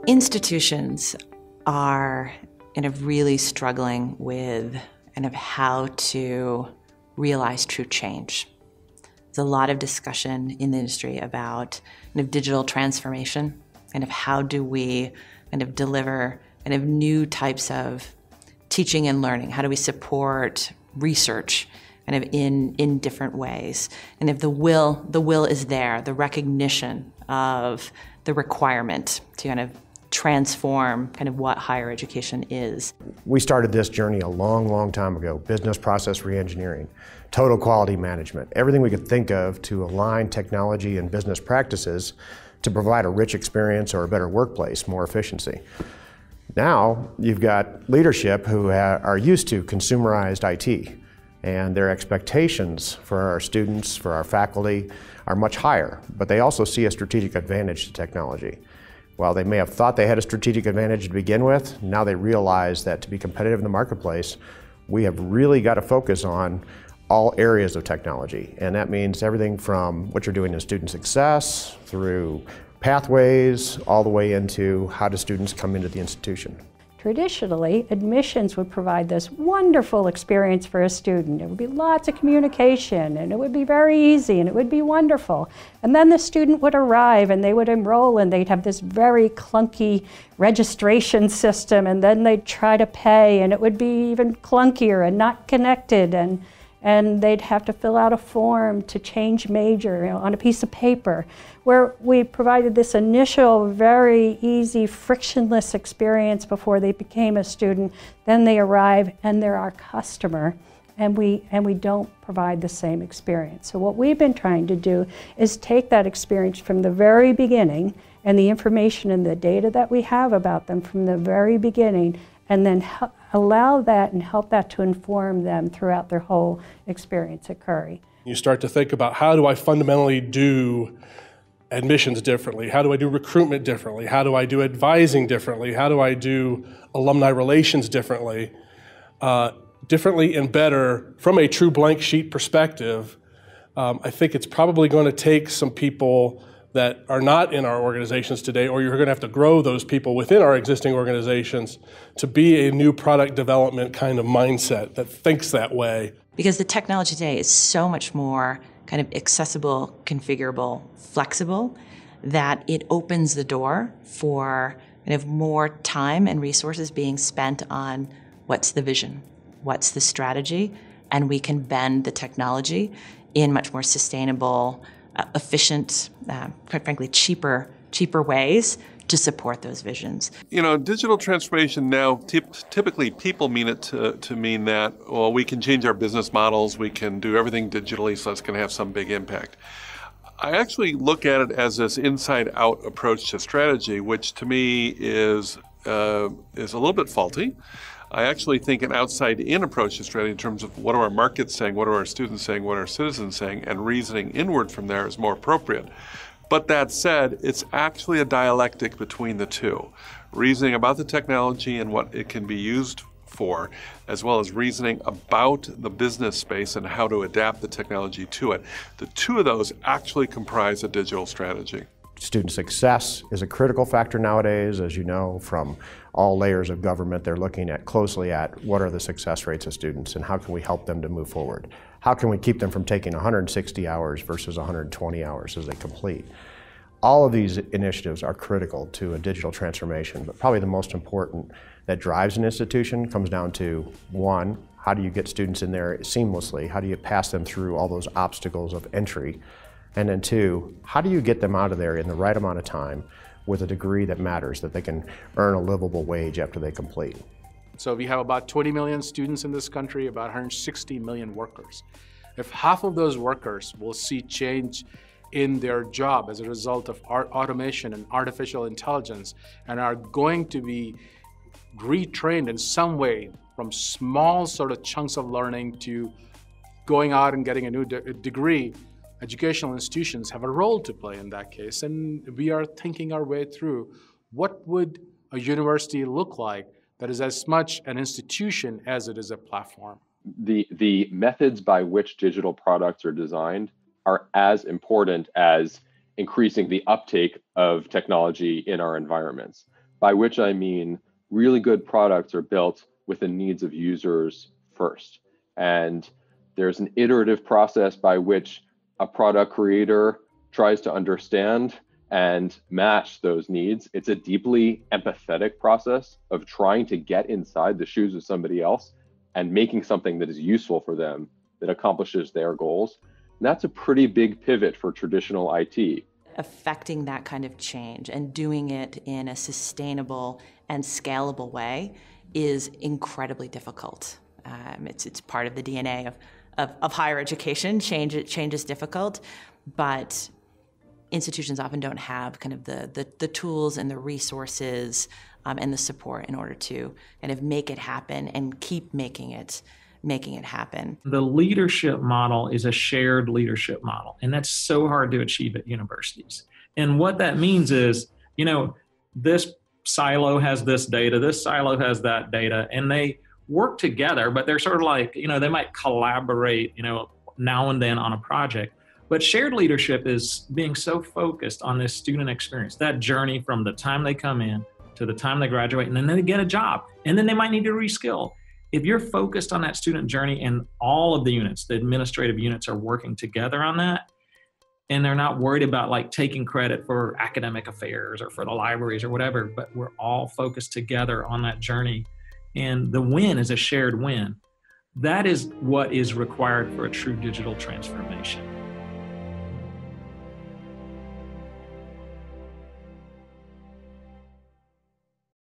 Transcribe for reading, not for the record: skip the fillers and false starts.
Institutions are really struggling with how to realize true change. There's a lot of discussion in the industry about digital transformation, how do we deliver new types of teaching and learning? How do we support research in different ways? And if the will is there, the recognition of the requirement to transform what higher education is. We started this journey a long time ago. Business process reengineering, total quality management, everything we could think of to align technology and business practices to provide a rich experience or a better workplace, more efficiency. Now, you've got leadership who are used to consumerized IT, and their expectations for our students, for our faculty, are much higher, but they also see a strategic advantage to technology. While they may have thought they had a strategic advantage to begin with, now they realize that to be competitive in the marketplace, we have really got to focus on all areas of technology. And that means everything from what you're doing in student success, through pathways, all the way into how do students come into the institution. Traditionally, admissions would provide this wonderful experience for a student. It would be lots of communication, and it would be very easy, and it would be wonderful. And then the student would arrive, and they would enroll, and they'd have this very clunky registration system, and then they'd try to pay, and it would be even clunkier and not connected, and they'd have to fill out a form to change major on a piece of paper, where we provided this initial very easy, frictionless experience before they became a student. Then they arrive and they're our customer, and we don't provide the same experience. So what we've been trying to do is take that experience from the very beginning and the information and the data that we have about them from the very beginning, and then allow that and help that to inform them throughout their whole experience at Curry. You start to think about, how do I fundamentally do admissions differently? How do I do recruitment differently? How do I do advising differently? How do I do alumni relations differently? Differently and better from a true blank sheet perspective. I think it's probably going to take some people that are not in our organizations today, or you're going to have to grow those people within our existing organizations to be a new product development kind of mindset that thinks that way. Because the technology today is so much more accessible, configurable, flexible, that it opens the door for more time and resources being spent on what's the vision, what's the strategy, and we can bend the technology in much more sustainable, efficient, quite frankly, cheaper ways to support those visions. Digital transformation now, typically people mean it to mean that, well, we can change our business models, we can do everything digitally, so that's going to have some big impact. I actually look at it as this inside-out approach to strategy, which to me is a little bit faulty. I actually think an outside-in approach to strategy in terms of what are our markets saying, what are our students saying, what are our citizens saying, and reasoning inward from there is more appropriate. But that said, it's actually a dialectic between the two. Reasoning about the technology and what it can be used for, as well as reasoning about the business space and how to adapt the technology to it. The two of those actually comprise a digital strategy. Student success is a critical factor nowadays, as you know, from all layers of government. They're looking closely at what are the success rates of students and how can we help them to move forward. How can we keep them from taking 160 hours versus 120 hours as they complete? All of these initiatives are critical to a digital transformation, but probably the most important that drives an institution comes down to, one, how do you get students in there seamlessly? How do you pass them through all those obstacles of entry? And then two, how do you get them out of there in the right amount of time with a degree that matters, that they can earn a livable wage after they complete? So we have about 20 million students in this country, about 160 million workers. If half of those workers will see change in their job as a result of automation and artificial intelligence and are going to be retrained in some way from small sort of chunks of learning to going out and getting a new degree, educational institutions have a role to play in that case. And we are thinking our way through what would a university look like that is as much an institution as it is a platform. The methods by which digital products are designed are as important as increasing the uptake of technology in our environments. by which I mean really good products are built with the needs of users first. And there's an iterative process by which a product creator tries to understand and match those needs. It's a deeply empathetic process of trying to get inside the shoes of somebody else and making something that is useful for them, that accomplishes their goals. And that's a pretty big pivot for traditional IT. Affecting that kind of change and doing it in a sustainable and scalable way is incredibly difficult. It's part of the DNA of higher education. Change is difficult, but institutions often don't have kind of the tools and the resources and the support in order to kind of make it happen and keep making it happen. The leadership model is a shared leadership model, and that's so hard to achieve at universities. And what that means is, this silo has this data, this silo has that data, and they work together, but they're sort of like, they might collaborate, now and then on a project. But shared leadership is being so focused on this student experience, that journey from the time they come in to the time they graduate, and then they get a job, and then they might need to reskill. If you're focused on that student journey and all of the units, the administrative units are working together on that, and they're not worried about like taking credit for academic affairs or for the libraries or whatever, but we're all focused together on that journey, and the win is a shared win. That is what is required for a true digital transformation.